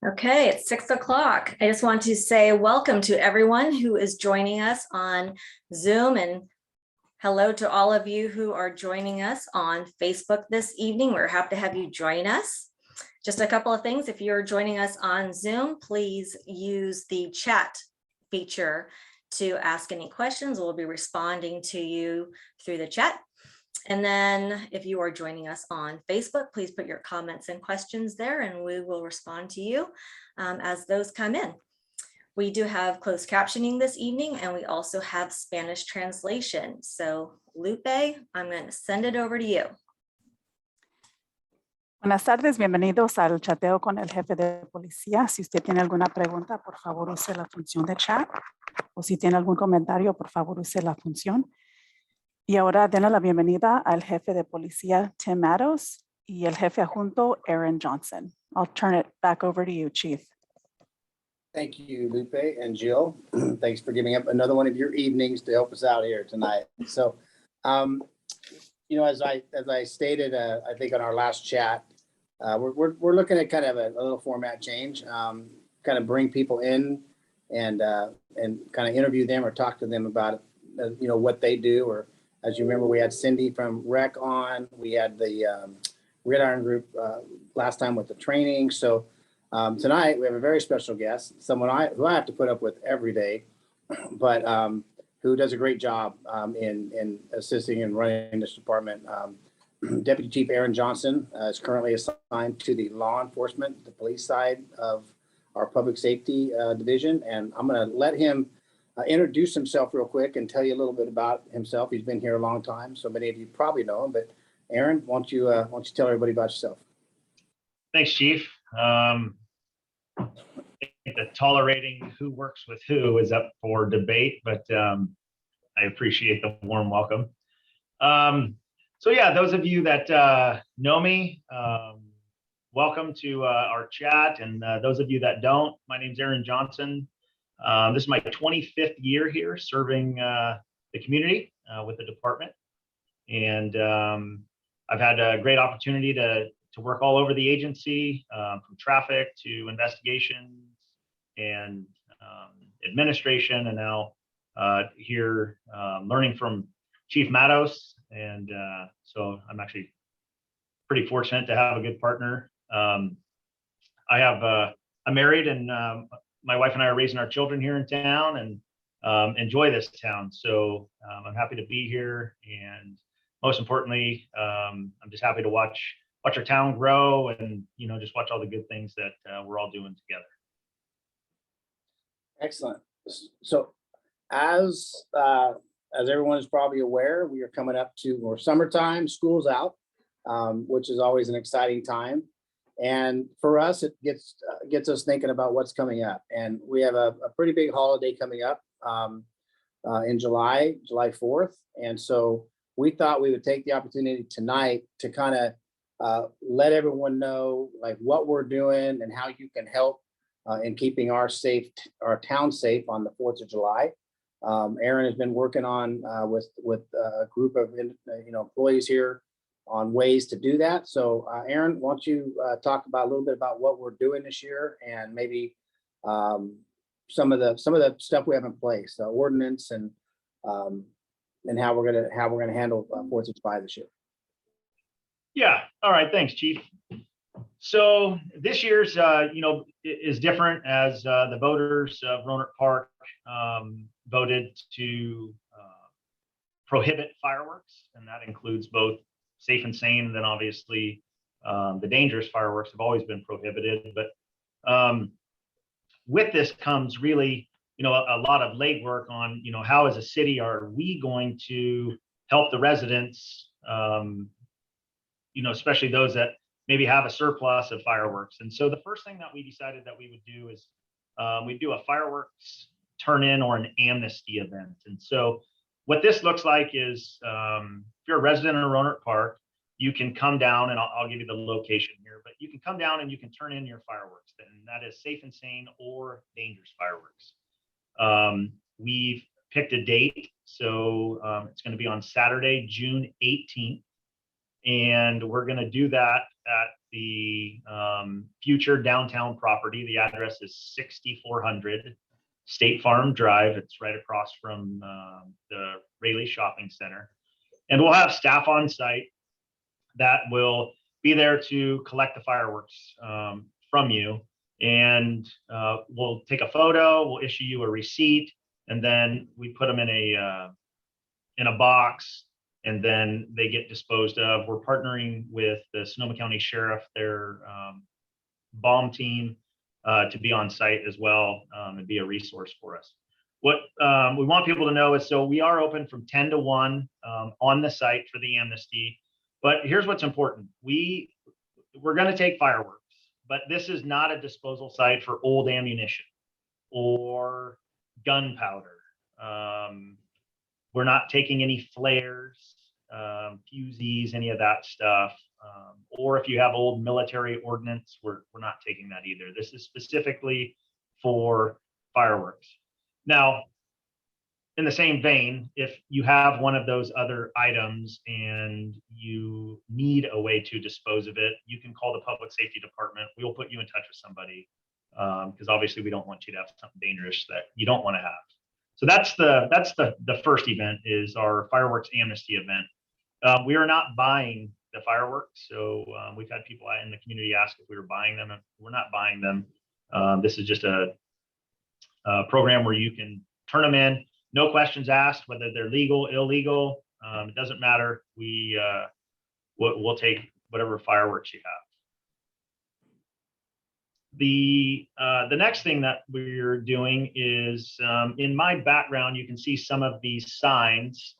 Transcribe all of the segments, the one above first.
Okay, it's 6 o'clock. I just want to say welcome to everyone who is joining us on Zoom, and hello to all of you who are joining us on Facebook this evening. We're happy to have you join us. Just a couple of things. If you're joining us on Zoom, please use the chat feature to ask any questions. We'll be responding to you through the chat. And then if you are joining us on Facebook, please put your comments and questions there and we will respond to you as those come in. We do have closed captioning this evening and we also have Spanish translation. So Lupe, I'm going to send it over to you. Buenas tardes, bienvenidos al chateo con el jefe de policía. Si usted tiene alguna pregunta, por favor use la función de chat. O si tiene algún comentario, por favor use la función. Y ahora denle la bienvenida al jefe de policía, Tim Matos, y el jefe adjunto, Aaron Johnson. I'll turn it back over to you, Chief. Thank you, Lupe and Jill. Thanks for giving up another one of your evenings to help us out here tonight. So, you know, as I stated, I think on our last chat, we're looking at kind of a little format change, kind of bring people in and kind of interview them or talk to them about, you know, what they do. Or as you remember, we had Cindy from Rec on, we had the Gridiron group last time with the training. So tonight we have a very special guest, someone who I have to put up with every day, but who does a great job in assisting and running this department. Deputy Chief Aaron Johnson is currently assigned to the law enforcement, the police side of our public safety division. And I'm going to let him introduce himself real quick and tell you a little bit about himself. He's been here a long time, so many of you probably know him. But Aaron, why don't you tell everybody about yourself? Thanks, Chief. I think that tolerating who works with who is up for debate, but I appreciate the warm welcome. So yeah, those of you that know me, welcome to our chat. And those of you that don't, my name's Aaron Johnson. This is my 25th year here serving the community with the department. And I've had a great opportunity to work all over the agency, from traffic to investigations and administration, and now here learning from Chief Matos. And so I'm actually pretty fortunate to have a good partner. I'm married, and my wife and I are raising our children here in town and enjoy this town. So I'm happy to be here. And most importantly, I'm just happy to watch our town grow and, you know, just watch all the good things that we're all doing together. Excellent. So as everyone is probably aware, we are coming up to more summertime, school's out, which is always an exciting time. And for us, it gets us thinking about what's coming up. And we have a pretty big holiday coming up in July 4th. And so we thought we would take the opportunity tonight to kind of let everyone know like what we're doing and how you can help in keeping our town safe on the 4th of July. Aaron has been working on with a group of employees here on ways to do that. So Aaron, why don't you talk about a little bit about what we're doing this year and maybe some of the stuff we have in place, the ordinance and how we're gonna handle 4th of July this year. Yeah. All right. Thanks, Chief. So this year's is different as the voters of Rohnert Park voted to prohibit fireworks, and that includes both safe and sane, and then obviously the dangerous fireworks have always been prohibited. But with this comes really, a lot of legwork on, how as a city are we going to help the residents, especially those that maybe have a surplus of fireworks. And so the first thing that we decided that we would do is we'd do a fireworks turn-in or an amnesty event. And so what this looks like is if you're a resident of Rohnert Park, you can come down, and I'll give you the location here, but you can come down and you can turn in your fireworks, and that is safe and sane or dangerous fireworks. We've picked a date, so it's going to be on Saturday, June 18th, and we're going to do that at the future downtown property. The address is 6400 State Farm Drive. It's right across from the Rayleigh Shopping Center. And we'll have staff on site that will be there to collect the fireworks from you. And we'll take a photo, we'll issue you a receipt, and then we put them in a box, and then they get disposed of. We're partnering with the Sonoma County Sheriff, their bomb team, to be on site as well and be a resource for us. What we want people to know is, so we are open from 10 to 1 on the site for the amnesty. But here's what's important. We're going to take fireworks, but this is not a disposal site for old ammunition or gunpowder. We're not taking any flares, fusees, any of that stuff. Or if you have old military ordnance, we're not taking that either. This is specifically for fireworks. Now, in the same vein, if you have one of those other items and you need a way to dispose of it, you can call the public safety department. We'll put you in touch with somebody, because obviously we don't want you to have something dangerous that you don't want to have. So that's the first event, is our fireworks amnesty event. We are not buying the fireworks, so we've had people in the community ask if we were buying them. We're not buying them. This is just a program where you can turn them in, no questions asked, whether they're legal, illegal. It doesn't matter. We'll take whatever fireworks you have. The next thing that we're doing is, in my background, you can see some of these signs.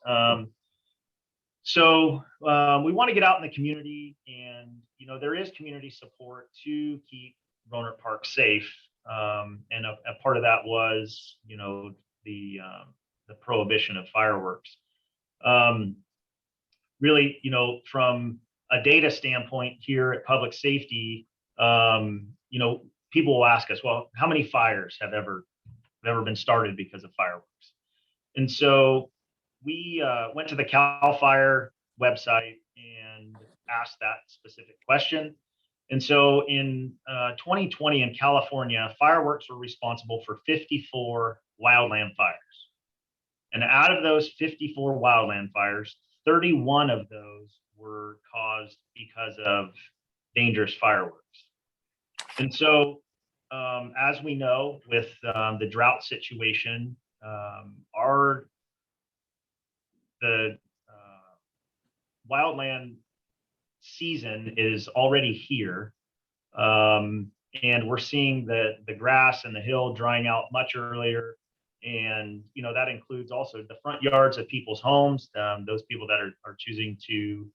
So we want to get out in the community, and there is community support to keep Rohnert Park safe. And a part of that was, the prohibition of fireworks. Really, from a data standpoint here at public safety, people will ask us, well, how many fires have ever been started because of fireworks? And so we went to the CAL FIRE website and asked that specific question. And so in 2020 in California, fireworks were responsible for 54 wildland fires. And out of those 54 wildland fires, 31 of those were caused because of dangerous fireworks. And so, as we know, with the drought situation, the wildland season is already here, and we're seeing the grass and the hill drying out much earlier. And that includes also the front yards of people's homes, those people that are choosing to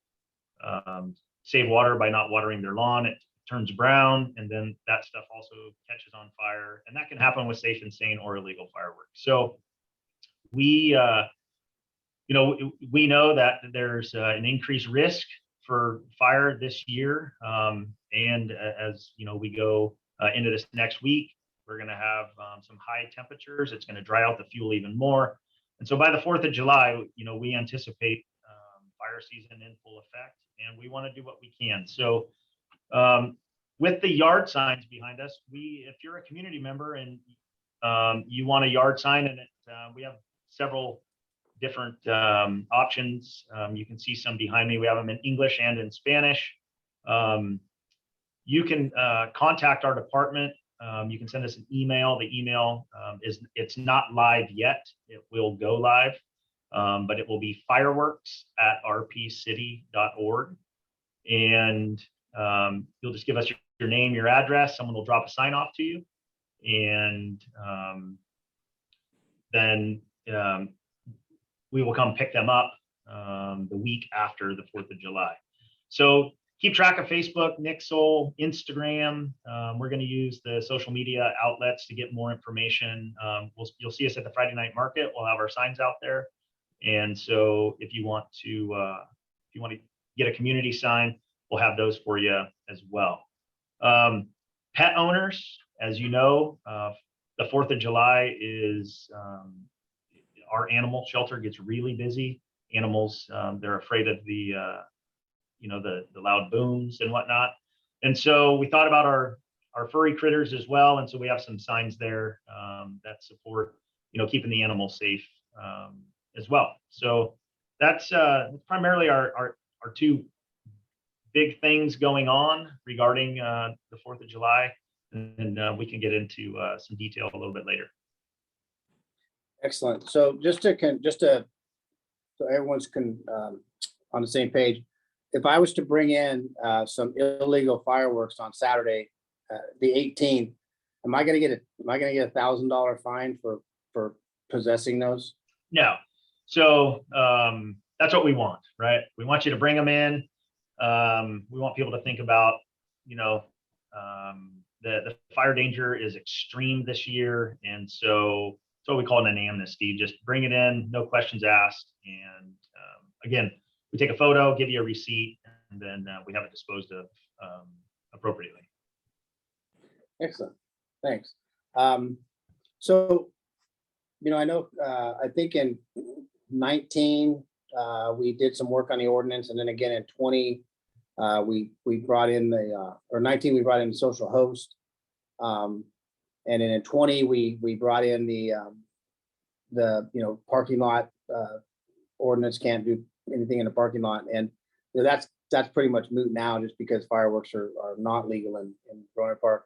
save water by not watering their lawn. It turns brown, and then that stuff also catches on fire, and that can happen with safe and sane or illegal fireworks. So we know that there's an increased risk for fire this year, and as we go into this next week, we're going to have some high temperatures. It's going to dry out the fuel even more. And so by the 4th of July, we anticipate fire season in full effect, and we want to do what we can. So with the yard signs behind us, if you're a community member and you want a yard sign, and we have several different options. You can see some behind me. We have them in English and in Spanish. You can contact our department. You can send us an email. The email it's not live yet. It will go live, but it will be fireworks@rpcity.org. And you'll just give us your name, your address. Someone will drop a sign off to you, and then we will come pick them up the week after the 4th of July. So keep track of Facebook, Nixle, Instagram. We're going to use the social media outlets to get more information. You'll see us at the Friday night market. We'll have our signs out there. And so if you want to get a community sign, we'll have those for you as well. Pet owners, as you know, the 4th of July is our animal shelter gets really busy. Animals, they're afraid of the loud booms and whatnot. And so we thought about our furry critters as well. And so we have some signs there that support, keeping the animals safe as well. So that's primarily our two big things going on regarding the 4th of July. And we can get into some detail a little bit later. Excellent. So just to so everyone's on the same page, if I was to bring in some illegal fireworks on Saturday, the 18th, am I going to get a $1,000 fine for possessing those? No. So that's what we want, right? We want you to bring them in. We want people to think about, the fire danger is extreme this year. And so it's what we call an amnesty. Just bring it in, no questions asked. And again, we take a photo, give you a receipt, and then we have it disposed of appropriately. Excellent. Thanks. So, I know, I think in 19, we did some work on the ordinance, and then again in 20, we brought in or 19, we brought in the social host. And then in 20, we brought in the parking lot ordinance, can't do anything in the parking lot. And that's pretty much moot now, just because fireworks are not legal in Rohnert Park.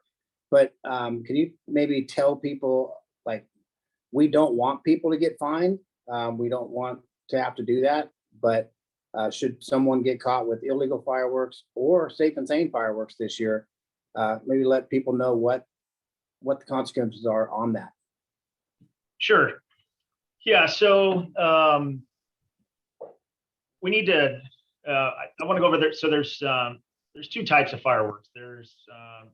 But can you maybe tell people, like, we don't want people to get fined. We don't want to have to do that. But should someone get caught with illegal fireworks or safe and sane fireworks this year, maybe let people know what the consequences are on that. Sure. Yeah. So we need to. I want to go over there. So there's two types of fireworks. There's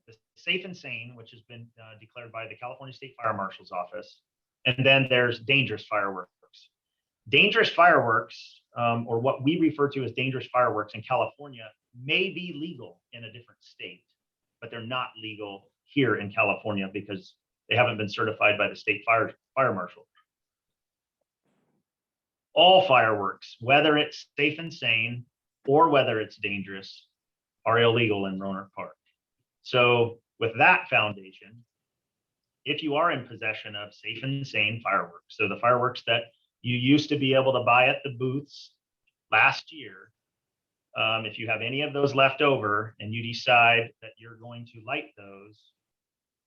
the safe and sane, which has been declared by the California State Fire Marshal's Office, and then there's dangerous fireworks. Dangerous fireworks, or what we refer to as dangerous fireworks in California, may be legal in a different state, but they're not legal here in California because they haven't been certified by the state fire marshal. All fireworks, whether it's safe and sane or whether it's dangerous, are illegal in Rohnert Park. So with that foundation, if you are in possession of safe and sane fireworks, so the fireworks that you used to be able to buy at the booths last year, if you have any of those left over and you decide that you're going to light those,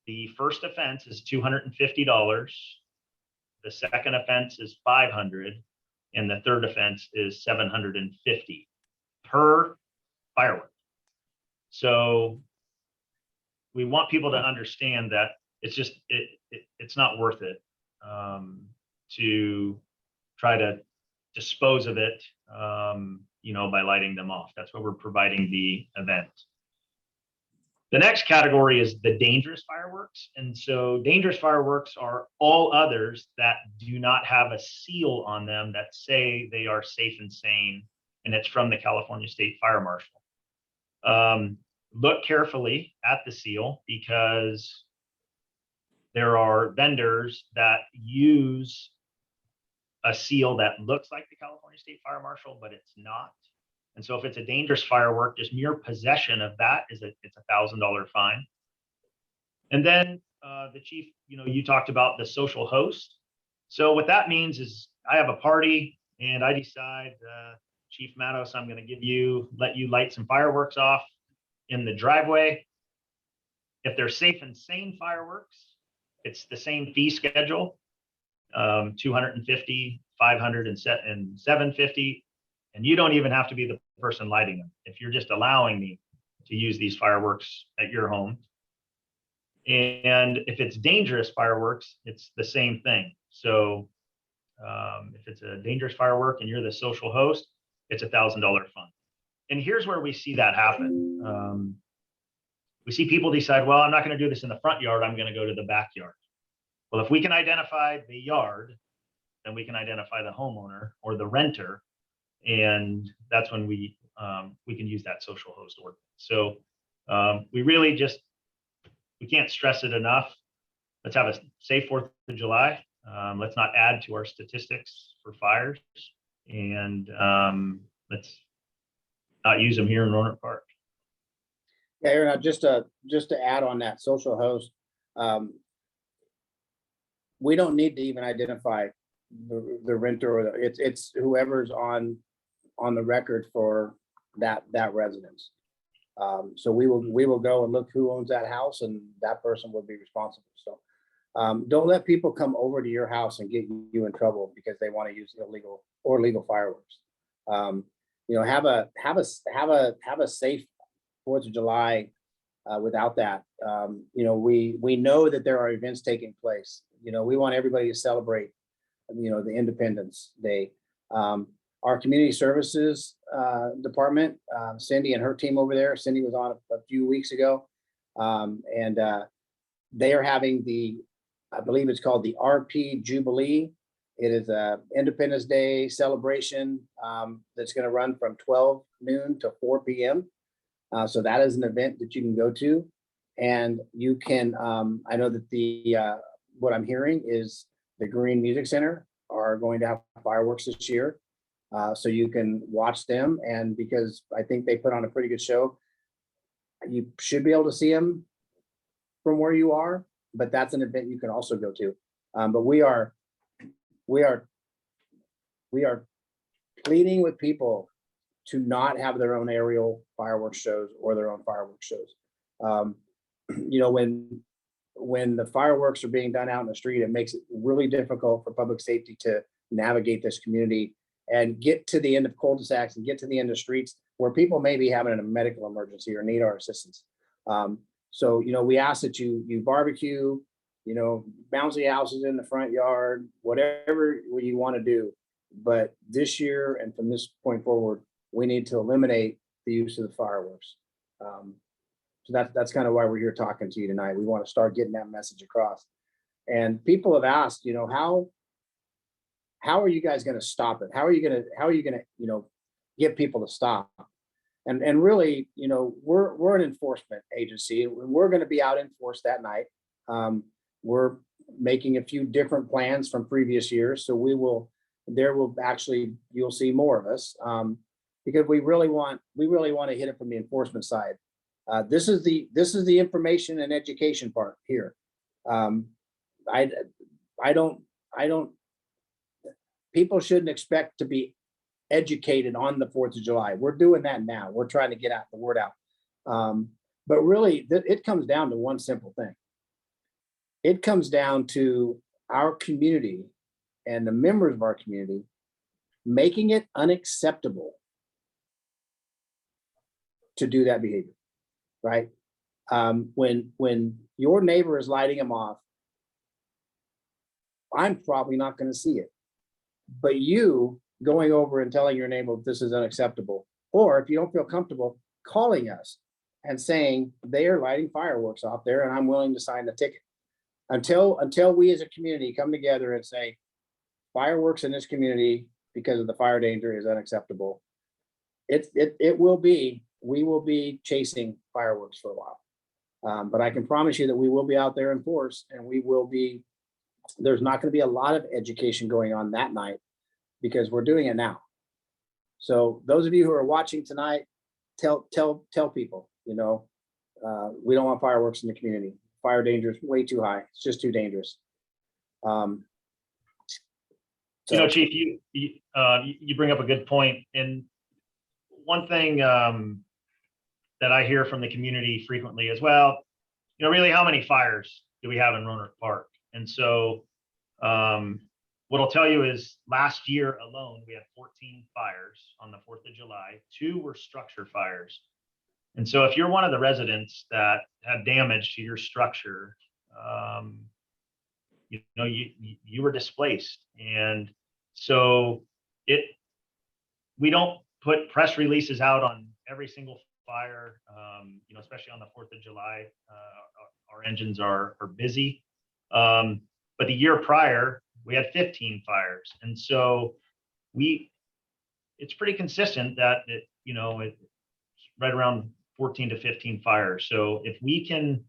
the first offense is $250. The second offense is $500, and the third offense is $750 per firework. So we want people to understand that it's just it's not worth it to try to dispose of it, by lighting them off. That's why we're providing the event. The next category is the dangerous fireworks. And so dangerous fireworks are all others that do not have a seal on them that say they are safe and sane, and it's from the California State Fire Marshal. Look carefully at the seal, because there are vendors that use a seal that looks like the California State Fire Marshal, but it's not. And so if it's a dangerous firework, just mere possession of that it's a $1,000 fine. And then the chief, you talked about the social host. So what that means is I have a party and I decide, Chief Matos, I'm going to let you light some fireworks off in the driveway. If they're safe and sane fireworks, it's the same fee schedule, $250, $500, and $750. And you don't even have to be the person lighting them if you're just allowing me to use these fireworks at your home. And if it's dangerous fireworks, it's the same thing. So if it's a dangerous firework and you're the social host, it's a $1,000 fine. And here's where we see that happen. We see people decide, well, I'm not going to do this in the front yard. I'm going to go to the backyard. Well, if we can identify the yard, then we can identify the homeowner or the renter. And that's when we can use that social host ordinance. So we really we can't stress it enough. Let's have a safe 4th of July. Let's not add to our statistics for fires, and let's not use them here in Rohnert Park. Yeah, Aaron, just to add on that social host, we don't need to even identify the renter, or it's whoever's on the record for that residence. So we will go and look who owns that house, and that person will be responsible. So don't let people come over to your house and get you in trouble because they want to use illegal or legal fireworks. You know, have a safe 4th of July without that. You know, we know that there are events taking place. You know, we want everybody to celebrate, you know, the Independence Day. Our community services department, Cindy and her team over there. Cindy was on a few weeks ago, and they are having I believe it's called the RP Jubilee. It is a Independence Day celebration that's going to run from 12 noon to 4 p.m. So that is an event that you can go to, and you can. I know that what I'm hearing is the Green Music Center are going to have fireworks this year. So you can watch them, and because I think they put on a pretty good show, you should be able to see them from where you are, but that's an event you can also go to. But we are pleading with people to not have their own aerial fireworks shows or their own fireworks shows. You know, when the fireworks are being done out in the street, it makes it really difficult for public safety to navigate this community and get to the end of cul-de-sacs and get to the end of streets where people may be having a medical emergency or need our assistance. So, you know, we ask that you barbecue, you know, bouncy houses in the front yard, whatever you want to do. But this year and from this point forward, we need to eliminate the use of the fireworks. So that's kind of why we're here talking to you tonight. We want to start getting that message across. And people have asked, you know, how are you guys going to stop it? How are you going to, you know, get people to stop? And really, you know, we're an enforcement agency, and we're going to be out in force that night. We're making a few different plans from previous years, so you'll see more of us, because we really want to hit it from the enforcement side. This is the information and education part here. I don't. People shouldn't expect to be educated on the 4th of July. We're doing that now. We're trying to get the word out. But really, it comes down to one simple thing. It comes down to our community and the members of our community making it unacceptable to do that behavior, right? When your neighbor is lighting them off, I'm probably not going to see it. But you going over and telling your neighbor this is unacceptable, or if you don't feel comfortable, calling us and saying they are lighting fireworks off there and I'm willing to sign the ticket. Until we as a community come together and say fireworks in this community because of the fire danger is unacceptable, we will be chasing fireworks for a while. But I can promise you that we will be out there in force, and there's not going to be a lot of education going on that night because we're doing it now. So those of you who are watching tonight, tell people, you know, we don't want fireworks in the community. Fire danger is way too high. It's just too dangerous. You know, Chief, you bring up a good point. And one thing that I hear from the community frequently as well, you know, really, how many fires do we have in Rohnert Park? And so what I'll tell you is last year alone, we had 14 fires on the 4th of July. 2 were structure fires. And so if you're one of the residents that had damage to your structure, you know, you were displaced. And so we don't put press releases out on every single fire, you know, especially on the 4th of July. Our engines are busy. But the year prior, we had 15 fires. And so it's pretty consistent that it's right around 14 to 15 fires. So if we can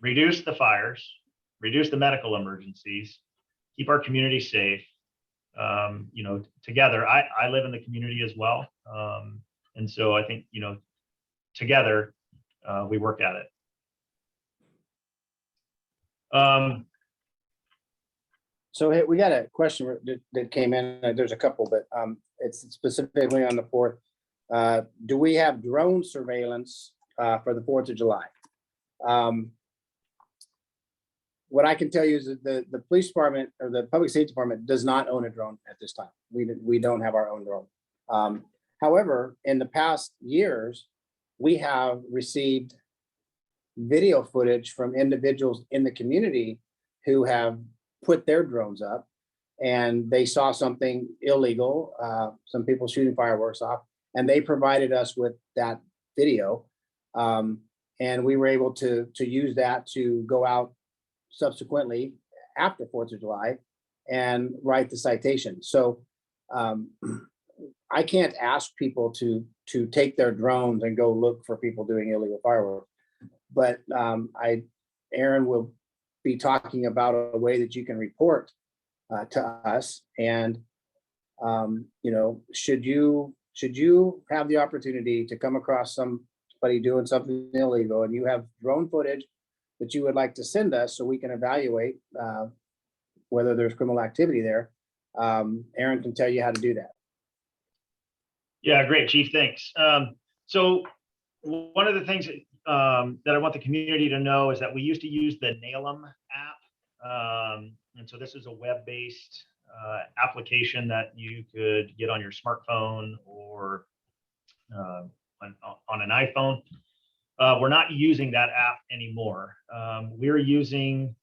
reduce the fires, reduce the medical emergencies, keep our community safe, you know, together. I live in the community as well. And so I think, you know, together, we work at it. So hey, we got a question that came in. There's a couple, but it's specifically on the 4th. Do we have drone surveillance for the 4th of July? What I can tell you is that the police department or the public safety department does not own a drone at this time. We don't have our own drone. However, in the past years, we have received video footage from individuals in the community who have put their drones up and they saw something illegal, some people shooting fireworks off, and they provided us with that video. And we were able to use that to go out subsequently after 4th of July and write the citation. So I can't ask people to take their drones and go look for people doing illegal fireworks. But Aaron will be talking about a way that you can report to us. And you know, should you have the opportunity to come across somebody doing something illegal and you have drone footage that you would like to send us so we can evaluate whether there's criminal activity there, Aaron can tell you how to do that. Yeah, great, Chief, thanks. So one of the things that I want the community to know is that we used to use the NALM app. And so this is a web-based application that you could get on your smartphone or on an iPhone. We're not using that app anymore. We're using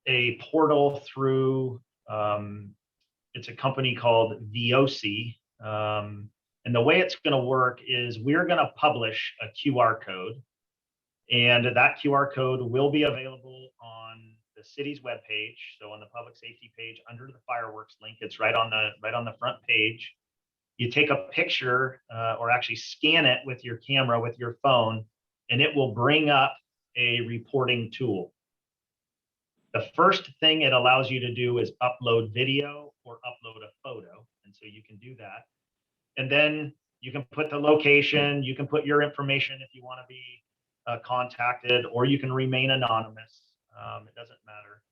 a portal through, it's a company called VOC. And the way it's going to work is we're going to publish a QR code, and that QR code will be available on the city's webpage. So on the public safety page under the fireworks link, it's right on the front page. You take a picture or actually scan it with your camera, with your phone, and it will bring up a reporting tool. The first thing it allows you to do is upload video or upload a photo. And so you can do that. And then you can put the location, you can put your information if you want to be contacted, or you can remain anonymous. It doesn't matter.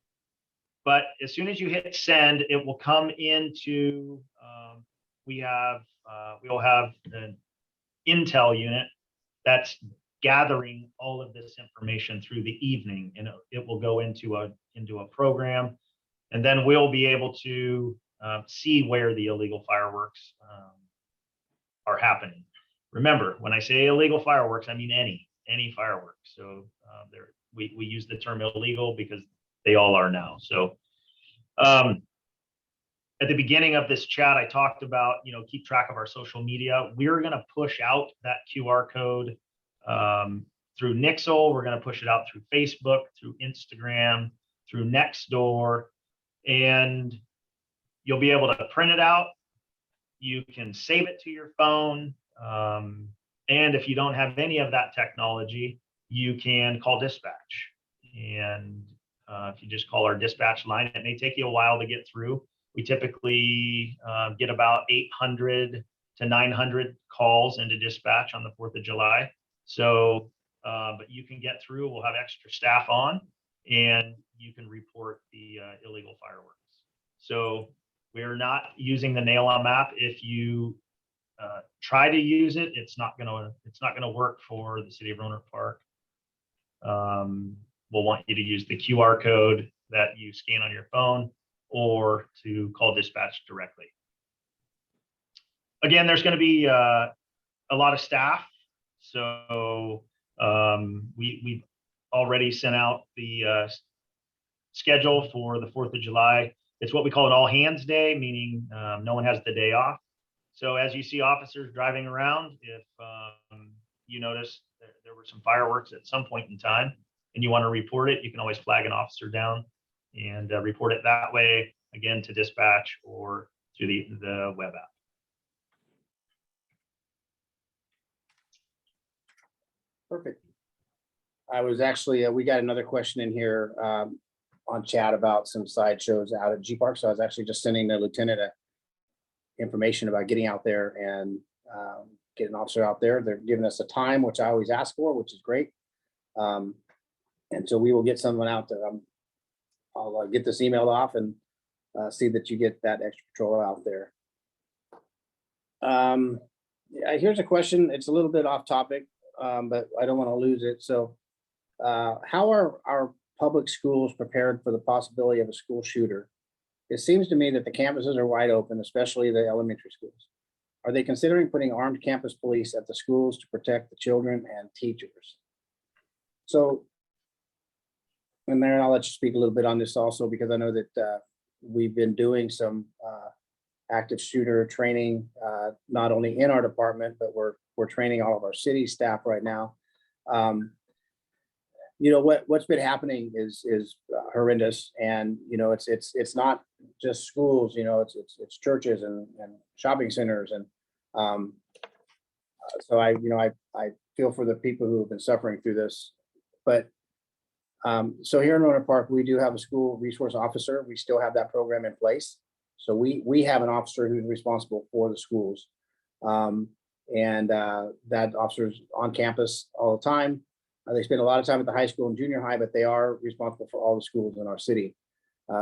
But as soon as you hit send, it will come into, we'll have an intel unit that's gathering all of this information through the evening, and it will go into a program, and then we'll be able to see where the illegal fireworks are happening. Remember, when I say illegal fireworks, I mean any fireworks. So we use the term illegal because they all are now. So at the beginning of this chat, I talked about, keep track of our social media. We're going to push out that QR code through Nixle. We're going to push it out through Facebook, through Instagram, through Nextdoor, and you'll be able to print it out. You can save it to your phone. And if you don't have any of that technology, you can call dispatch. And if you just call our dispatch line, it may take you a while to get through. We typically get about 800 to 900 calls into dispatch on the 4th of July. So, but you can get through. We'll have extra staff on, and you can report the illegal fireworks. So we're not using the NALM app. If you try to use it, it's not gonna work for the city of Rohnert Park. We'll want you to use the QR code that you scan on your phone, or to call dispatch directly. Again, there's going to be a lot of staff. So we've already sent out the schedule for the 4th of July. It's what we call an all hands day, meaning no one has the day off. So as you see officers driving around, if you notice there were some fireworks at some point in time and you want to report it, you can always flag an officer down and report it that way, again, to dispatch or through the web app. Perfect. I was actually, we got another question in here on chat about some sideshows out at G Park. So I was actually just sending the lieutenant information about getting out there and get an officer out there. They're giving us a time, which I always ask for, which is great. And so we will get someone out there. I'll get this emailed off and see that you get that extra patrol out there. Yeah, here's a question. It's a little bit off topic, but I don't want to lose it. So how are our public schools prepared for the possibility of a school shooter? It seems to me that the campuses are wide open, especially the elementary schools. Are they considering putting armed campus police at the schools to protect the children and teachers? So, and Mary, I'll let you speak a little bit on this also, because I know that we've been doing some active shooter training, not only in our department, but we're training all of our city staff right now. You know, what's been happening is horrendous, and you know, it's not just schools. You know, it's churches and shopping centers, and so I feel for the people who have been suffering through this. But so here in Rohnert Park, we do have a school resource officer. We still have that program in place. So we have an officer who's responsible for the schools, and that officer's on campus all the time. They spend a lot of time at the high school and junior high, but they are responsible for all the schools in our city.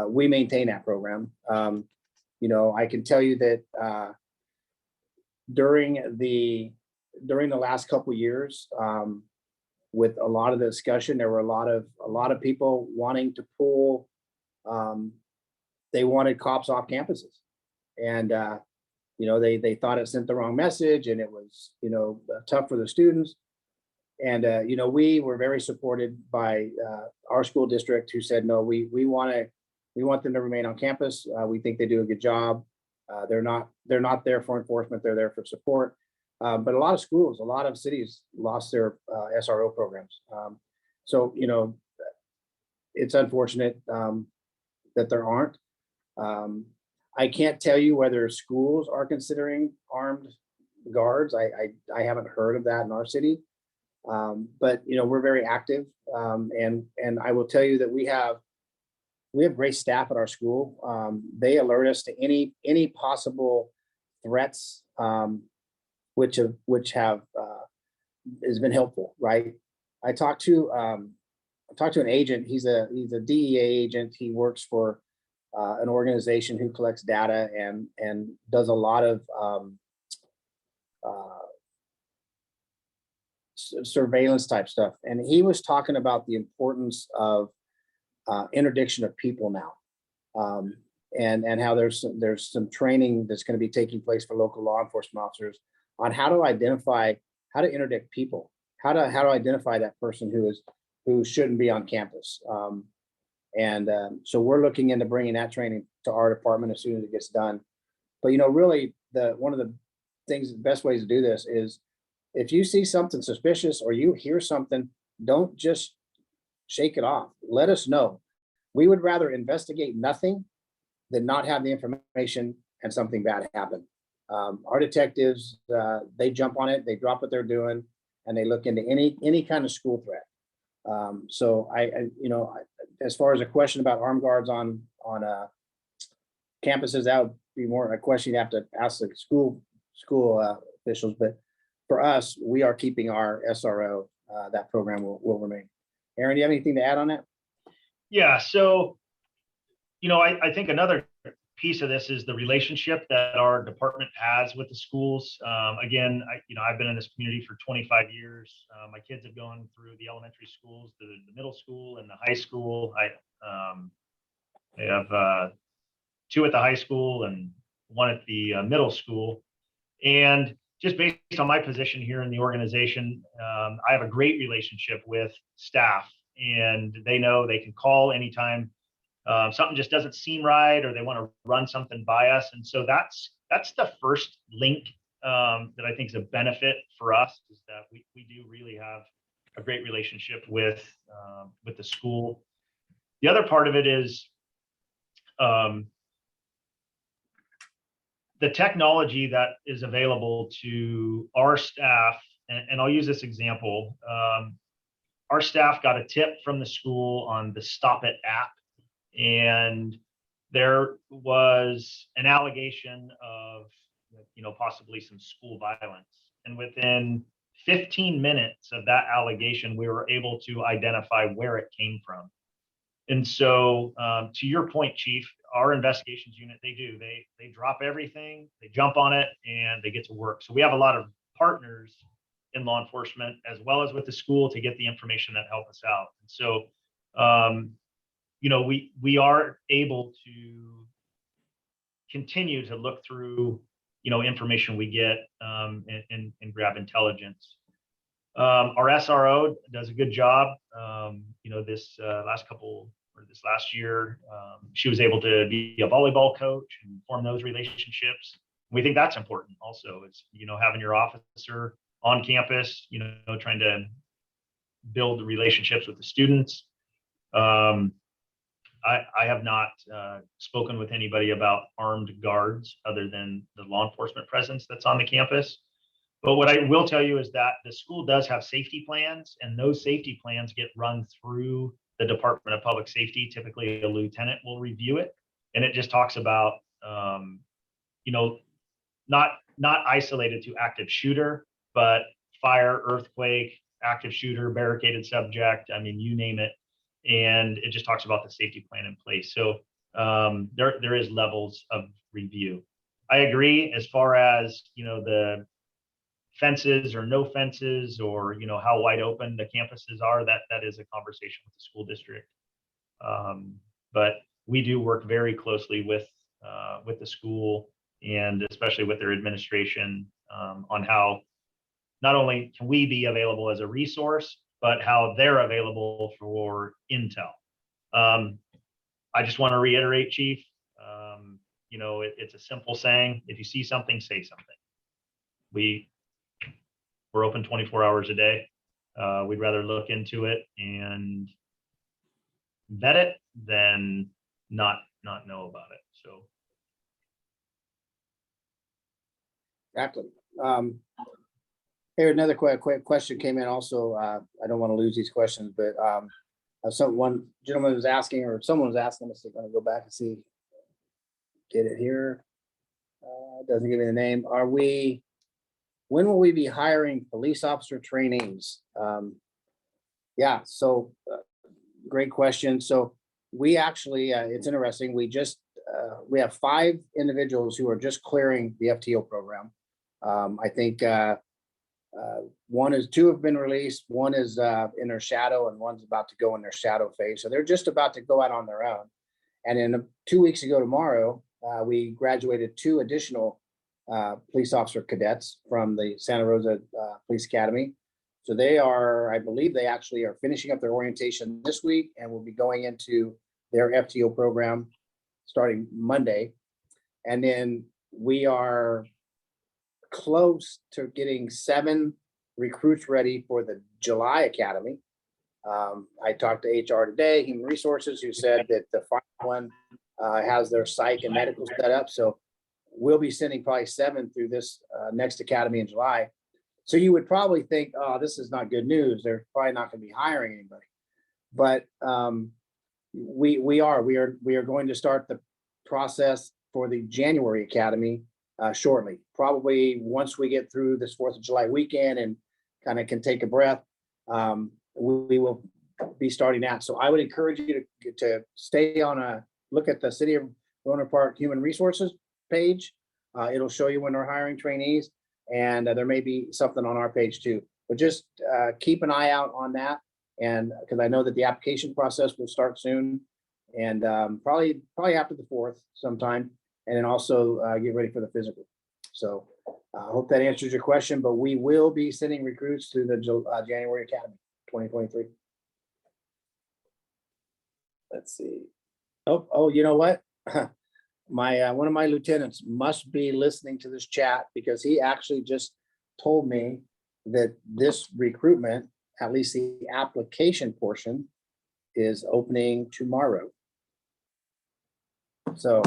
We maintain that program. You know, I can tell you that during the last couple of years, with a lot of the discussion, there were a lot of people wanting to pull. They wanted cops off campuses, and you know, they thought it sent the wrong message, and it was, you know, tough for the students. And you know, we were very supported by our school district, who said, no, we want them to remain on campus. We think they do a good job. They're not there for enforcement. They're there for support. But a lot of schools, a lot of cities lost their SRO programs. So, you know, it's unfortunate that there aren't. I can't tell you whether schools are considering armed guards. I haven't heard of that in our city. But you know, we're very active, and I will tell you that we have great staff at our school. They alert us to any possible threats, which have has been helpful. Right? I talked to an agent. He's a DEA agent. He works for an organization who collects data and does a lot of surveillance type stuff. And he was talking about the importance of interdiction of people now, and how there's some training that's going to be taking place for local law enforcement officers on how to interdict people, how to identify that person who shouldn't be on campus. So we're looking into bringing that training to our department as soon as it gets done. But you know, really, one of the best ways to do this is, if you see something suspicious or you hear something, don't just shake it off. Let us know. We would rather investigate nothing than not have the information and something bad happen. Our detectives, they jump on it, they drop what they're doing, and they look into any kind of school threat. So you know, as far as a question about armed guards on campuses, that would be more a question you have to ask the school officials. But for us, we are keeping our SRO. That program will remain. Aaron, do you have anything to add on that? Yeah, so, you know, I think another piece of this is the relationship that our department has with the schools. Again, I've been in this community for 25 years. My kids have gone through the elementary schools, the middle school, and the high school. I have 2 at the high school and 1 at the middle school. And just based on my position here in the organization, I have a great relationship with staff, and they know they can call anytime something just doesn't seem right, or they want to run something by us. And so that's the first link that I think is a benefit for us, is that we do really have a great relationship with the school. The other part of it is the technology that is available to our staff, and I'll use this example. Our staff got a tip from the school on the Stop It app, and there was an allegation of with, possibly some school violence. And within 15 minutes of that allegation, we were able to identify where it came from. And so, to your point, Chief, our investigations unit, they drop everything, they jump on it, and they get to work. So we have a lot of partners in law enforcement as well as with the school to get the information that help us out. And so, we are able to continue to look through, information we get, and grab intelligence. Our SRO does a good job. This last year, she was able to be a volleyball coach and form those relationships. We think that's important also. It's, having your officer on campus, trying to build relationships with the students. I have not spoken with anybody about armed guards other than the law enforcement presence that's on the campus. But what I will tell you is that the school does have safety plans, and those safety plans get run through the Department of Public Safety. Typically, a lieutenant will review it, and it just talks about, not isolated to active shooter, but fire, earthquake, active shooter, barricaded subject. I mean, you name it. And it just talks about the safety plan in place. So there is levels of review. I agree as far as, the fences or no fences, or, how wide open the campuses are, that is a conversation with the school district. But we do work very closely with the school, and especially with their administration, on how not only can we be available as a resource, but how they're available for intel. I just want to reiterate, Chief, it's a simple saying: if you see something, say something. We're open 24 hours a day. We'd rather look into it and vet it than not know about it. So. Exactly. Here, another quick question came in also. I don't want to lose these questions, but one gentleman was asking, or someone was asking, let's see, I'm gonna go back and see, get it here. It doesn't give me the name. When will we be hiring police officer trainees? Yeah, so great question. So we actually, it's interesting. We have 5 individuals who are just clearing the FTO program. I think 2 have been released, 1 is in their shadow, and 1's about to go in their shadow phase. So they're just about to go out on their own. And then 2 weeks ago tomorrow, we graduated 2 additional police officer cadets from the Santa Rosa Police Academy. So I believe they actually are finishing up their orientation this week and will be going into their FTO program starting Monday. And then we are close to getting 7 recruits ready for the July Academy. I talked to HR today, Human Resources, who said that the final one has their psych and medical set up. So we'll be sending probably 7 through this next Academy in July. So you would probably think, oh, this is not good news. They're probably not going to be hiring anybody. But we are going to start the process for the January Academy shortly. Probably once we get through this 4th of July weekend and kind of can take a breath, we will be starting that. So I would encourage you to stay on look at the City of Rohnert Park Human Resources page. It'll show you when they're hiring trainees, and there may be something on our page too. But just keep an eye out on that, and because I know that the application process will start soon, and probably after the 4th sometime, and then also get ready for the physical. So I hope that answers your question, but we will be sending recruits to the January Academy 2023. Let's see. Oh, you know what? One of my lieutenants must be listening to this chat, because he actually just told me that this recruitment, at least the application portion, is opening tomorrow. So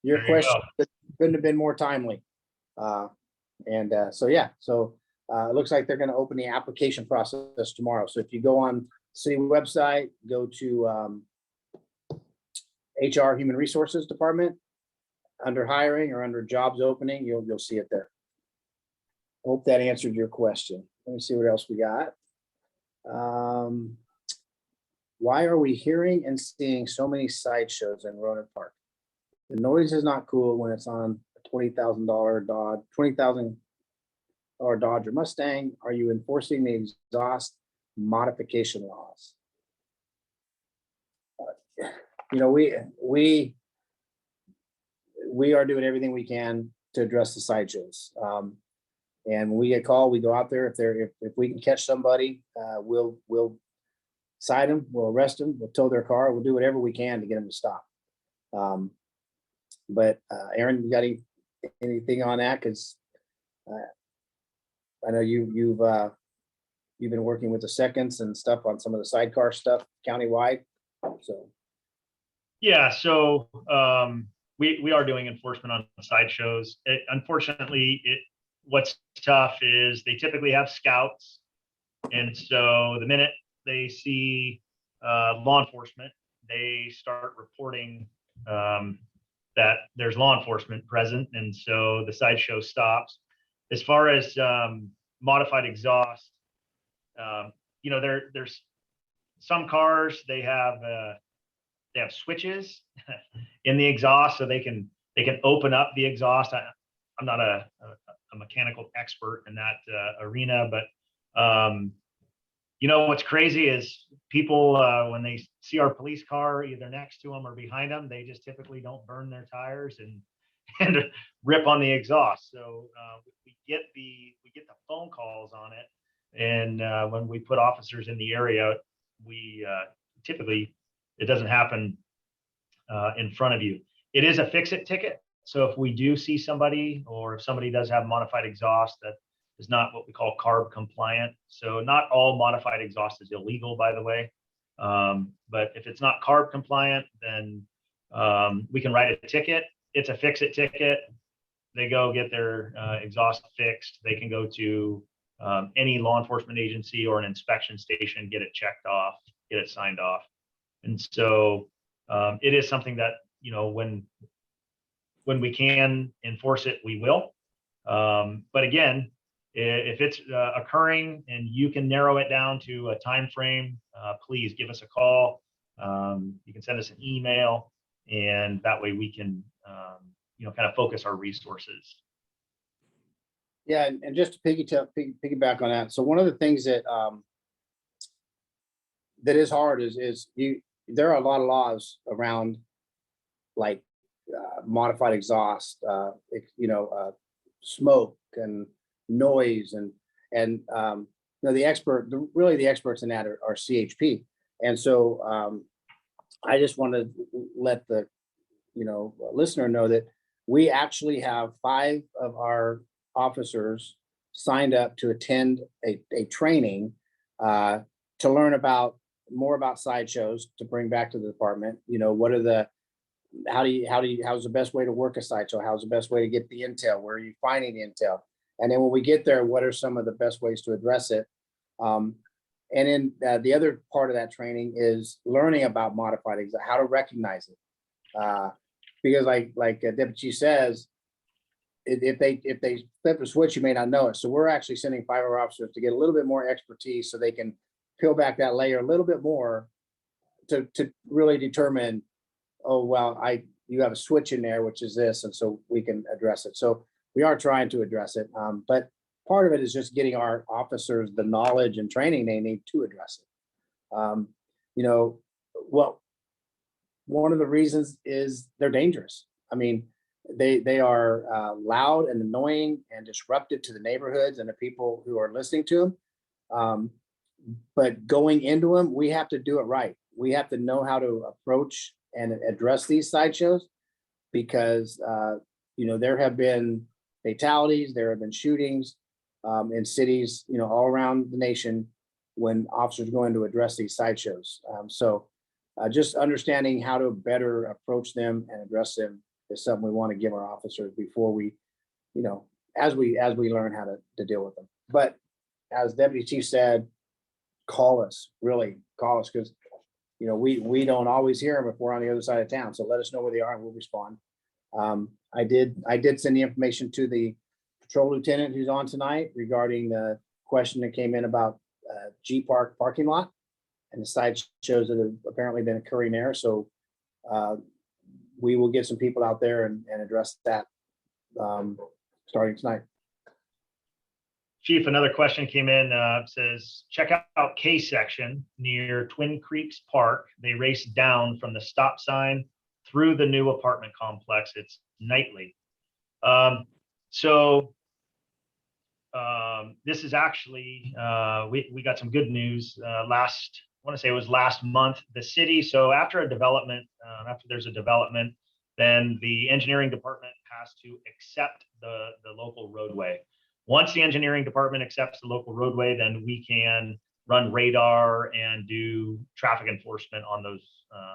your question couldn't have been more timely. So yeah, it looks like they're going to open the application process tomorrow. So if you go on city website, go to HR Human Resources Department, under hiring or under jobs opening, you'll see it there. Hope that answered your question. Let me see what else we got. Why are we hearing and seeing so many sideshows in Rohnert Park? The noise is not cool when it's on a $20,000 Dodge, $20,000 Dodge or Mustang. Are you enforcing the exhaust modification laws? You know, we are doing everything we can to address the sideshows. And when we get called, we go out there. If we can catch somebody, we'll cite them, we'll arrest them, we'll tow their car, we'll do whatever we can to get them to stop. But Aaron, you got anything on that? Because I know you've been working with the seconds and stuff on some of the sidecar stuff countywide. So Yeah, so we are doing enforcement on sideshows. Unfortunately, what's tough is they typically have scouts, and so the minute they see law enforcement, they start reporting that there's law enforcement present, and so the sideshow stops. As far as modified exhaust, you know, there's some cars, they have switches in the exhaust, so they can open up the exhaust. I'm not a mechanical expert in that arena, but you know, what's crazy is people, when they see our police car either next to them or behind them, they just typically don't burn their tires and rip on the exhaust. So we get the phone calls on it, and when we put officers in the area, we typically, it doesn't happen in front of you. It is a fix-it ticket. So if we do see somebody, or if somebody does have modified exhaust that is not what we call CARB compliant. So not all modified exhaust is illegal, by the way. But if it's not CARB compliant, then we can write a ticket. It's a fix-it ticket. They go get their exhaust fixed. They can go to any law enforcement agency or an inspection station, get it checked off, get it signed off. And so it is something that, you know, when we can enforce it, we will. But again, if it's occurring and you can narrow it down to a time frame, please give us a call. You can send us an email, and that way we can, you know, kind of focus our resources. yeah, and just to piggyback on that. So one of the things that that is hard is there are a lot of laws around, like modified exhaust, you know, smoke and noise, and you know, the experts in that are CHP. And so I just want to let the, you know, listener know that we actually have 5 of our officers signed up to attend a training to learn more about sideshows, to bring back to the department. You know, what are how's the best way to work a sideshow? How's the best way to get the intel? Where are you finding the intel? And then when we get there, what are some of the best ways to address it? And then the other part of that training is learning about modified exhaust, how to recognize it. Because like Deputy Chief says, if they flip a switch, you may not know it. So we're actually sending 5 of our officers to get a little bit more expertise, so they can peel back that layer a little bit more to really determine, oh, well, you have a switch in there, which is this, and so we can address it. So we are trying to address it, but part of it is just getting our officers the knowledge and training they need to address it. You know, well, one of the reasons is they're dangerous. I mean, they are loud and annoying and disruptive to the neighborhoods and the people who are listening to them. But going into them, we have to do it right. We have to know how to approach and address these sideshows, because you know, there have been fatalities, there have been shootings in cities, you know, all around the nation when officers go in to address these sideshows. So just understanding how to better approach them and address them is something we want to give our officers before we, you know, as we learn how to deal with them. But as Deputy Chief said, call us, really call us, because, you know, we don't always hear them if we're on the other side of town. So let us know where they are and we'll respond. I did send the information to the patrol lieutenant who's on tonight regarding the question that came in about G Park parking lot and the side shows that have apparently been occurring there. So we will get some people out there and address that starting tonight. Chief, another question came in, says, check out K section near Twin Creeks Park. They race down from the stop sign through the new apartment complex. It's nightly. This is actually, we got some good news I want to say it was last month, the city. So after a development, after there's a development, then the engineering department has to accept the local roadway. Once the engineering department accepts the local roadway, then we can run radar and do traffic enforcement on those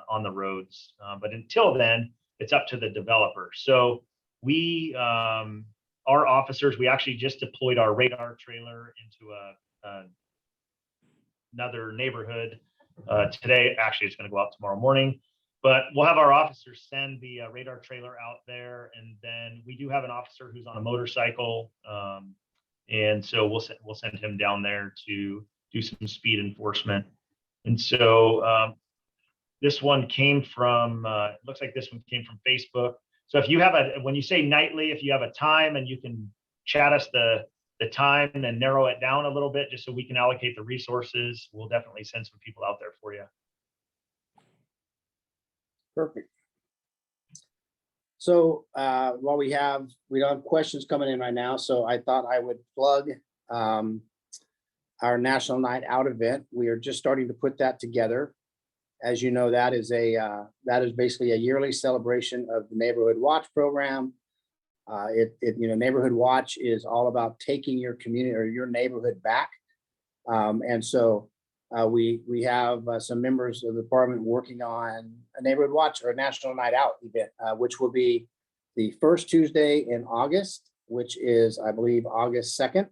on the roads. But until then, it's up to the developer. So we, our officers, we actually just deployed our radar trailer into another neighborhood today. Actually, it's going to go out tomorrow morning. But we'll have our officers send the radar trailer out there, and then we do have an officer who's on a motorcycle, and so we'll send him down there to do some speed enforcement. And so this one came from, it looks like this one came from Facebook. So if you have when you say nightly, if you have a time and you can chat us the time and narrow it down a little bit, just so we can allocate the resources, we'll definitely send some people out there for you. Perfect. So while we don't have questions coming in right now, so I thought I would plug our National Night Out event. We are just starting to put that together. As you know, that is basically a yearly celebration of the Neighborhood Watch program. Neighborhood Watch is all about taking your community or your neighborhood back. And so we have some members of the department working on a Neighborhood Watch or a National Night Out event, which will be the first Tuesday in August, which is, I believe, August 2nd.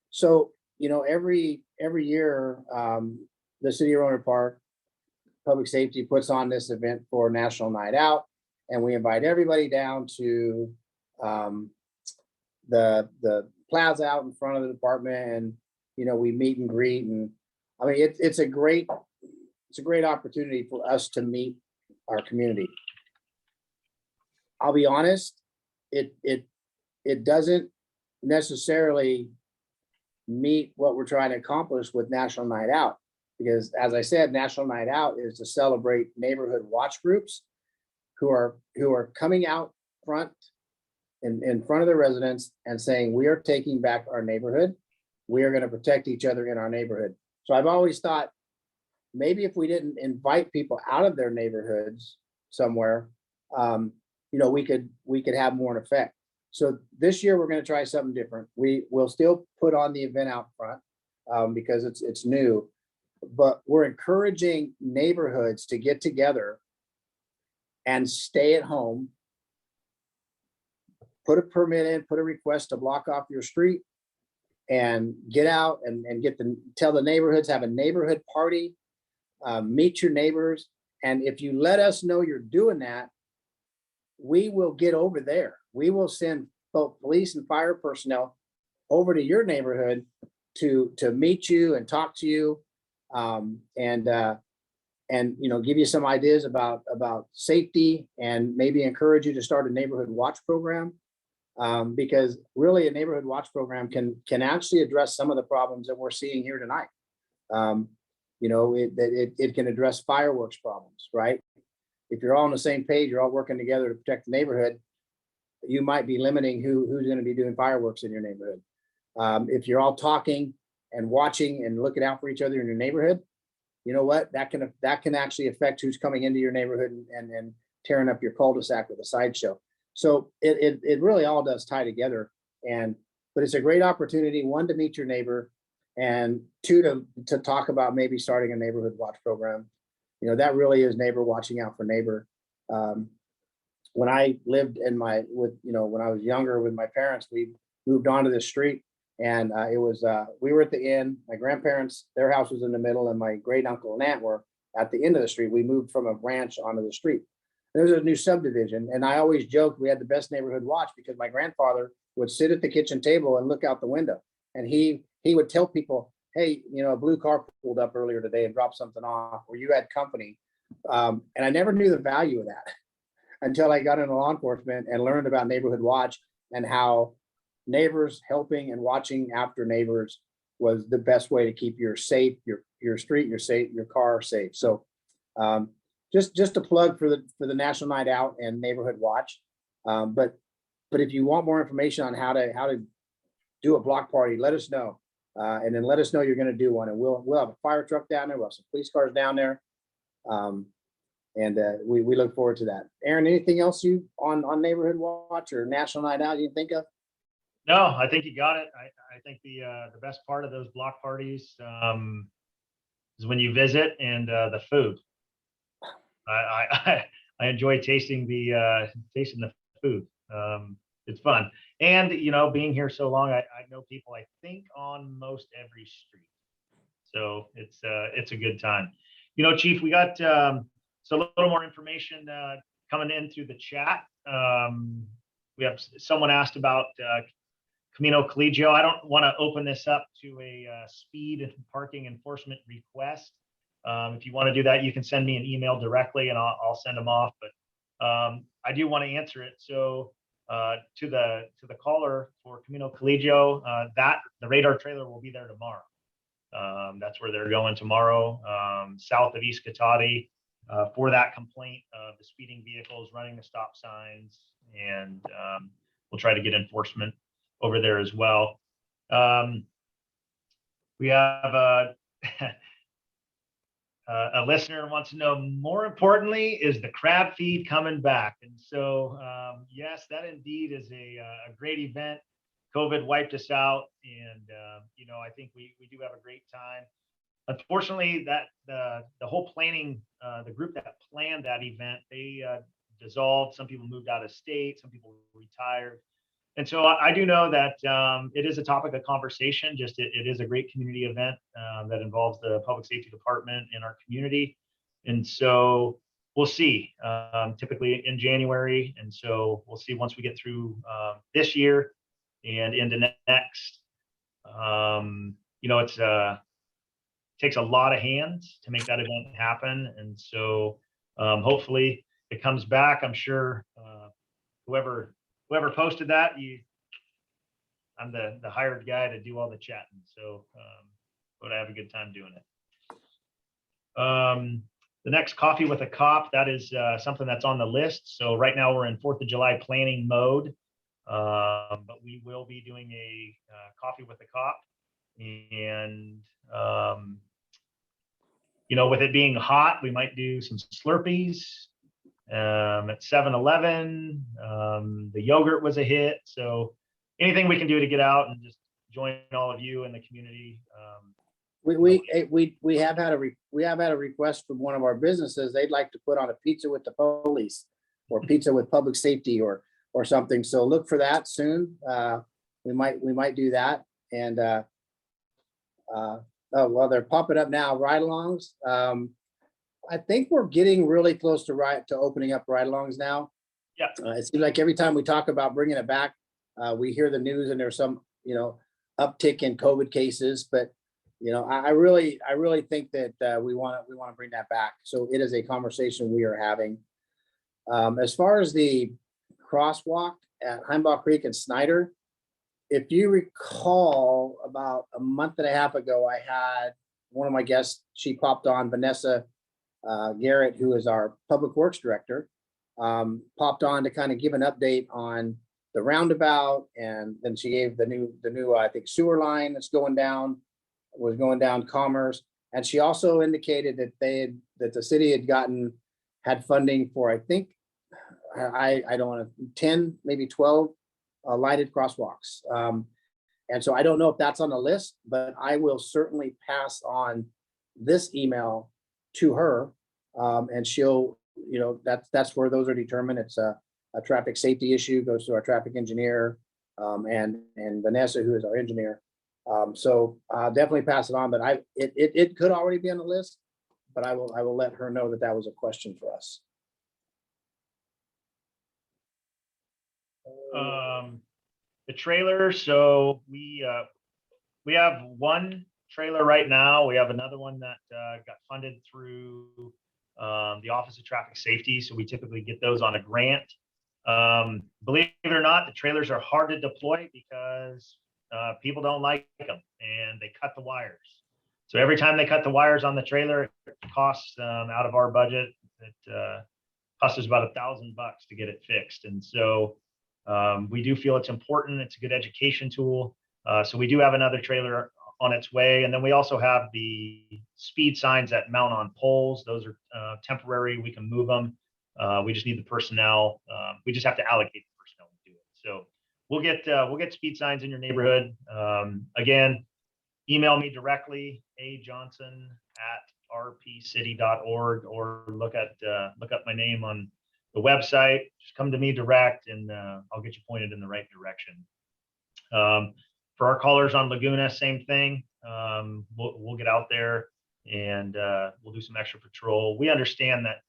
So, every year, the City of Rohnert Park Public Safety puts on this event for National Night Out, and we invite everybody down to the plaza out in front of the department, and we meet and greet, and I mean it's a great opportunity for us to meet our community. I'll be honest, it doesn't necessarily meet what we're trying to accomplish with National Night Out, because as I said, National Night Out is to celebrate neighborhood watch groups who are coming out front in front of the residents and saying, we are taking back our neighborhood. We are going to protect each other in our neighborhood. So I've always thought maybe if we didn't invite people out of their neighborhoods somewhere, we could have more in effect. So this year we're going to try something different. We will still put on the event out front because it's new, but we're encouraging neighborhoods to get together and stay at home, put a permit in, put a request to block off your street, and get out and tell the neighborhoods, have a neighborhood party, meet your neighbors. And if you let us know you're doing that, we will get over there. We will send both police and fire personnel over to your neighborhood to meet you and talk to you, and give you some ideas about safety, and maybe encourage you to start a neighborhood watch program. Because really a neighborhood watch program can actually address some of the problems that we're seeing here tonight. It can address fireworks problems, right? If you're all on the same page, you're all working together to protect the neighborhood, you might be limiting who's going to be doing fireworks in your neighborhood. If you're all talking and watching and looking out for each other in your neighborhood, you know what? That can actually affect who's coming into your neighborhood and tearing up your cul-de-sac with a sideshow. So it really all does tie together, but it's a great opportunity, one, to meet your neighbor, and two, to talk about maybe starting a neighborhood watch program. That really is neighbor watching out for neighbor. When I lived when I was younger with my parents, we moved onto this street, and we were at the end. My grandparents, their house was in the middle, and my great uncle and aunt were at the end of the street. We moved from a branch onto the street. There's a new subdivision, and I always joked we had the best neighborhood watch because my grandfather would sit at the kitchen table and look out the window, and he would tell people, hey, you know, a blue car pulled up earlier today and dropped something off, or you had company. And I never knew the value of that until I got into law enforcement and learned about neighborhood watch and how neighbors helping and watching after neighbors was the best way to keep your safe, your street, your car safe. So just a plug for the National Night Out and Neighborhood Watch. But if you want more information on how to do a block party, let us know. And then let us know you're going to do one, and we'll have a fire truck down there. We'll have some police cars down there. And we look forward to that. Aaron, anything else you on Neighborhood Watch or National Night Out you can think of? No, I think you got it. I think the best part of those block parties is when you visit and the food. I enjoy tasting the food. It's fun, and you know, being here so long, I know people I think on most every street, so it's a good time. You know, Chief, we got so a little more information coming in through the chat. We have someone asked about Camino Colegio. I don't want to open this up to a speed and parking enforcement request. If you want to do that, you can send me an email directly and I'll send them off. But I do want to answer it. So to the caller for Camino Colegio, the radar trailer will be there tomorrow. That's where they're going tomorrow, south of East Cotati, for that complaint of the speeding vehicles running the stop signs, and we'll try to get enforcement over there as well. We have a listener wants to know, more importantly, is the crab feed coming back? And so, yes, that indeed is a great event. COVID wiped us out, and you know, I think we do have a great time. Unfortunately, that the whole planning, the group that planned that event, they dissolved. Some people moved out of state, some people retired. And so I do know that it is a topic of conversation. Just it is a great community event that involves the public safety department in our community. And so we'll see, typically in January. And so we'll see once we get through this year and into next. You know, it takes a lot of hands to make that event happen. And so hopefully it comes back. I'm sure whoever posted that, I'm the hired guy to do all the chatting. So but I have a good time doing it. The next Coffee with a Cop, that is something that's on the list. So right now we're in 4th of July planning mode, but we will be doing a Coffee with a Cop. And you know, with it being hot, we might do some Slurpees at 7-Eleven. The yogurt was a hit. So anything we can do to get out and just join all of you in the community. We have had a request from one of our businesses. They'd like to put on a pizza with the police or pizza with public safety or something. So look for that soon. We might do that. And oh, well, they're popping up now. Ride-alongs. I think we're getting really close to opening up ride-alongs now. Yeah. It seems like every time we talk about bringing it back, we hear the news and there's some, you know, uptick in COVID cases. But you know, I really think that we want to bring that back. So it is a conversation we are having. As far as the crosswalk at Heimbach Creek and Snyder, if you recall, about a month and a half ago, I had one of my guests, she popped on, Vanessa Garrett, who is our public works director, popped on to kind of give an update on the roundabout. And then she gave the new I think sewer line that's was going down Commerce. And she also indicated that the city had funding for, I think, I don't want to, 10, maybe 12 lighted crosswalks. And so I don't know if that's on the list, but I will certainly pass on this email to her. And she'll, you know, that's where those are determined. It's a traffic safety issue, goes to our traffic engineer, and Vanessa, who is our engineer. So definitely pass it on, but it could already be on the list, but I will let her know that was a question for us. The trailer, so we have one trailer right now. We have another one that got funded through the Office of Traffic Safety. So we typically get those on a grant. Believe it or not, the trailers are hard to deploy because people don't like them and they cut the wires. So every time they cut the wires on the trailer, it costs out of our budget. It costs us about $1,000 to get it fixed. And so we do feel it's important. It's a good education tool. So we do have another trailer on its way. And then we also have the speed signs that mount on poles. Those are temporary. We can move them. We just need the personnel. We just have to allocate the personnel to do it. So we'll get speed signs in your neighborhood. Again, email me directly, ajohnson@rpcity.org, or look up my name on the website. Just come to me direct, and I'll get you pointed in the right direction. For our callers on Laguna, same thing. We'll get out there and we'll do some extra patrol. We understand that,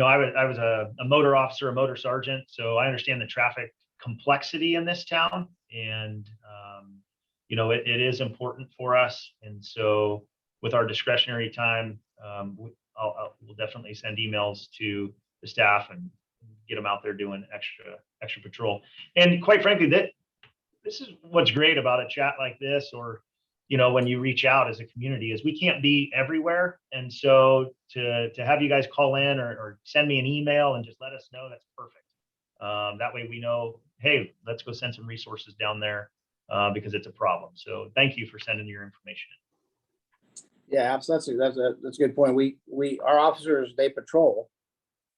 I was a motor officer, a motor sergeant, so I understand the traffic complexity in this town, and it is important for us. And so with our discretionary time, we'll definitely send emails to the staff and get them out there doing extra patrol. And quite frankly, this is what's great about a chat like this, or when you reach out as a community, is we can't be everywhere. And so to have you guys call in or send me an email and just let us know, that's perfect. That way we know, hey, let's go send some resources down there because it's a problem. So thank you for sending your information in. Yeah, absolutely. That's a good point. Our officers, they patrol,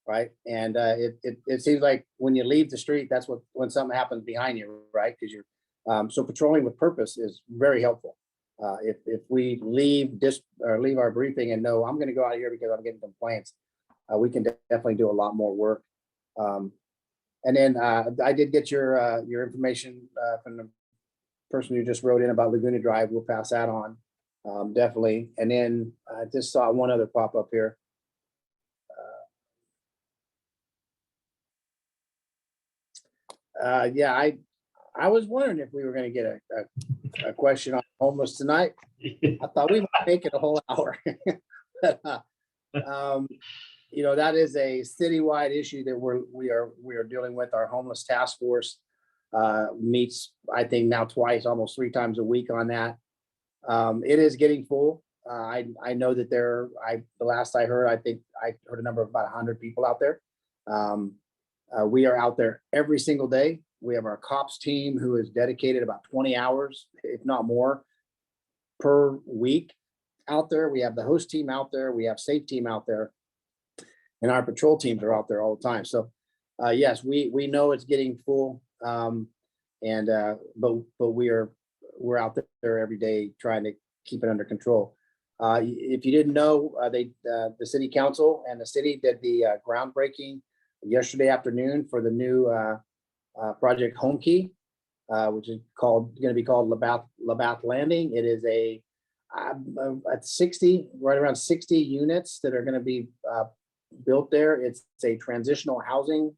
right? And it seems like when you leave the street, that's when something happens behind you, right? Because you're so patrolling with purpose is very helpful. If we leave our briefing and know I'm going to go out here because I'm getting complaints, we can definitely do a lot more work. And then I did get your information from the person who just wrote in about Laguna Drive. We'll pass that on, definitely. And then I just saw one other pop up here. Yeah, I was wondering if we were going to get a question on homeless tonight. I thought we might make it a whole hour. But, that is a citywide issue that we are dealing with. Our homeless task force meets, I think, now twice, almost 3 times a week on that. It is getting full. I know that the last I heard, I think I heard a number of about 100 people out there. We are out there every single day. We have our cops team who is dedicated about 20 hours, if not more, per week out there. We have the host team out there. We have safe team out there. And our patrol teams are out there all the time. So yes, we know it's getting full. But we're out there every day trying to keep it under control. If you didn't know, the city council and the city did the groundbreaking yesterday afternoon for the new project Home Key, which is going to be called Labatt Landing. It is at 60, right around 60 units that are going to be built there. It's a transitional housing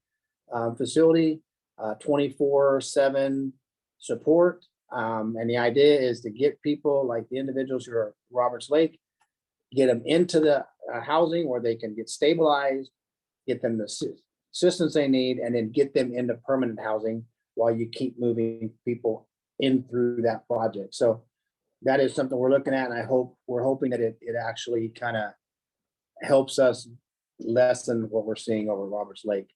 facility, 24/7 support. And the idea is to get people like the individuals who are Roberts Lake, get them into the housing where they can get stabilized, get them the assistance they need, and then get them into permanent housing while you keep moving people in through that project. So that is something we're looking at, and we're hoping that it actually kind of helps us lessen what we're seeing over Roberts Lake.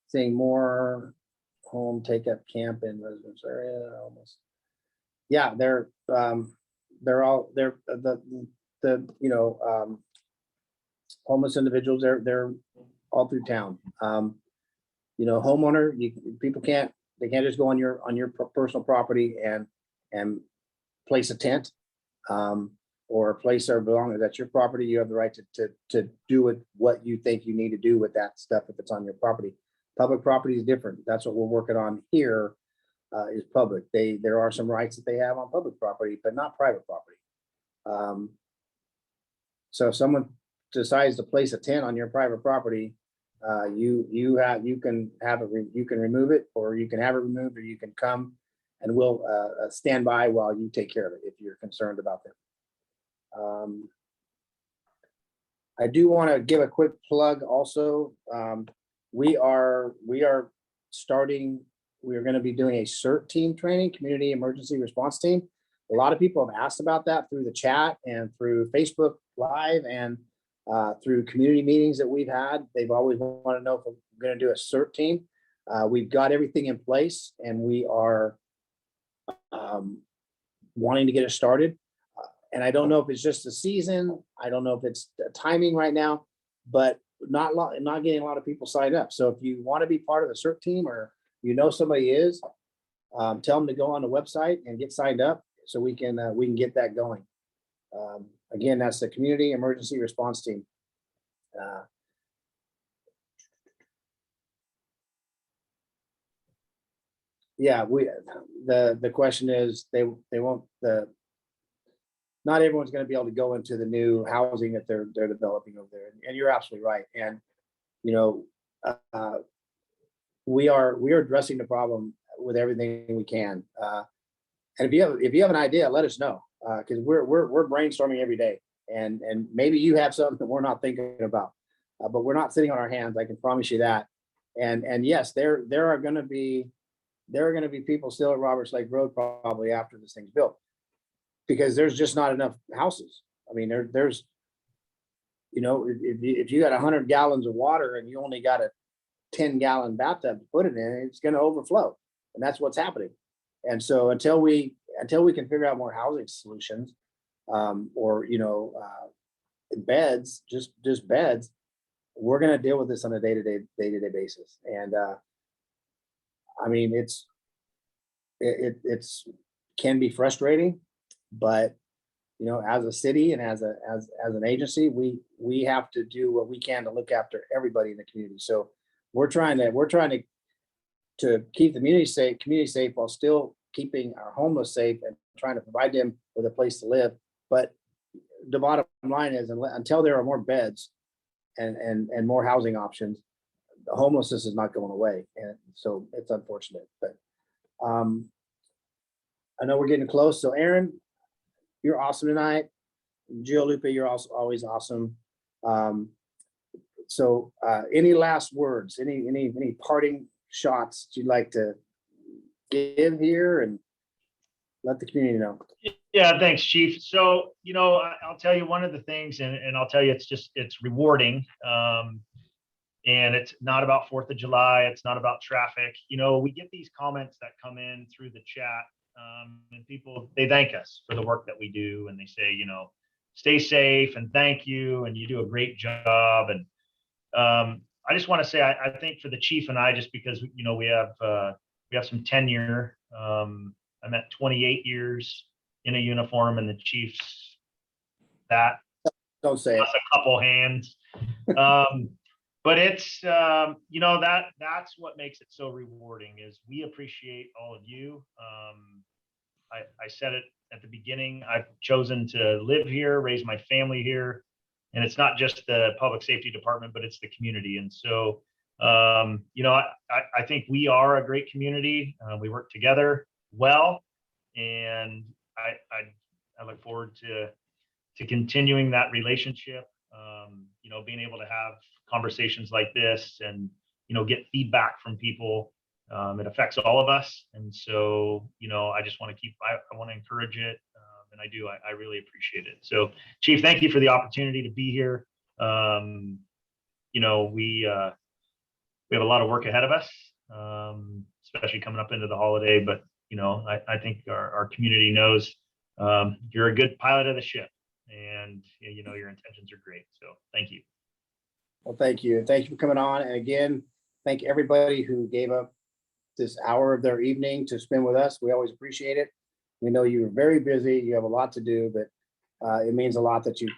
Seeing more home take-up camp in residence area almost. Yeah, they're homeless individuals. They're all through town. Homeowner, they can't just go on your personal property and place a tent or place their belongings. That's your property. You have the right to do with what you think you need to do with that stuff if it's on your property. Public property is different. That's what we're working on here. Is public. There are some rights that they have on public property, but not private property. So if someone decides to place a tent on your private property, You can remove it, or you can have it removed, or you can come and we'll stand by while you take care of it if you're concerned about them. I do want to give a quick plug also. We are going to be doing a CERT team training, Community Emergency Response Team. A lot of people have asked about that through the chat and through Facebook Live and through community meetings that we've had. They've always wanted to know if we're going to do a CERT team. We've got everything in place, and we are wanting to get it started. And I don't know if it's just the season. I don't know if it's the timing right now, but not getting a lot of people signed up. So if you want to be part of the CERT team, or you know somebody is, tell them to go on the website and get signed up so we can get that going. Again, that's the Community Emergency Response Team. Yeah, the question is, they won't, not everyone's going to be able to go into the new housing that they're developing over there. And you're absolutely right. And you know, we are addressing the problem with everything we can. And if you have an idea, let us know, because we're brainstorming every day. And maybe you have something that we're not thinking about, but we're not sitting on our hands. I can promise you that. And yes, there are going to be people still at Roberts Lake Road probably after this thing's built, because there's just not enough houses. I mean, there's, you know, if you got 100 gallons of water and you only got a 10-gallon bathtub to put it in, it's going to overflow, and that's what's happening. And so until we can figure out more housing solutions, or you know, beds, just beds, we're going to deal with this on a day-to-day basis. And I mean, it's can be frustrating, but you know, as a city and as an agency, we have to do what we can to look after everybody in the community. So we're trying to keep the community safe while still keeping our homeless safe and trying to provide them with a place to live. But the bottom line is, until there are more beds and more housing options, the homelessness is not going away. And so it's unfortunate, but I know we're getting close. So Aaron, you're awesome tonight. Jill, Lupe, you're also always awesome. So any last words, any parting shots you'd like to give here and let the community know? Yeah, thanks, Chief. So, you know, I'll tell you one of the things, and I'll tell you, it's rewarding. And it's not about 4th of July. It's not about traffic. You know, we get these comments that come in through the chat, and people, they thank us for the work that we do. And they say, you know, stay safe and thank you. And you do a great job. And I just want to say, I think for the chief and I, just because, you know, we have some tenure. I'm at 28 years in a uniform, and the chief's that. Don't say it. A couple hands. But it's, you know, that's what makes it so rewarding, is we appreciate all of you. I said it at the beginning, I've chosen to live here, raise my family here. And it's not just the public safety department, but it's the community. And so, you know, I think we are a great community. We work together well. And I look forward to continuing that relationship. You know, being able to have conversations like this and, you know, get feedback from people. It affects all of us. And so, you know, I just want to I want to encourage it. And I really appreciate it. So Chief, thank you for the opportunity to be here. You know, we have a lot of work ahead of us, especially coming up into the holiday, but, you know, I think our community knows you're a good pilot of the ship. And you know, your intentions are great. So thank you. Well, thank you. Thank you for coming on. And again, thank everybody who gave up this hour of their evening to spend with us. We always appreciate it. We know you're very busy. You have a lot to do, but it means a lot that you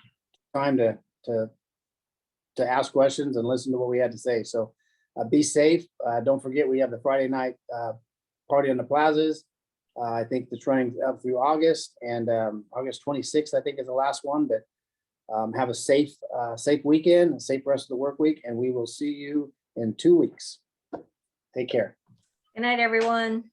time to ask questions and listen to what we had to say. So be safe. Don't forget, we have the Friday night party on the plazas. I think it's running up through August, and August 26th, I think, is the last one. But have a safe weekend, a safe rest of the work week, and we will see you in 2 weeks. Take care. Good night, everyone.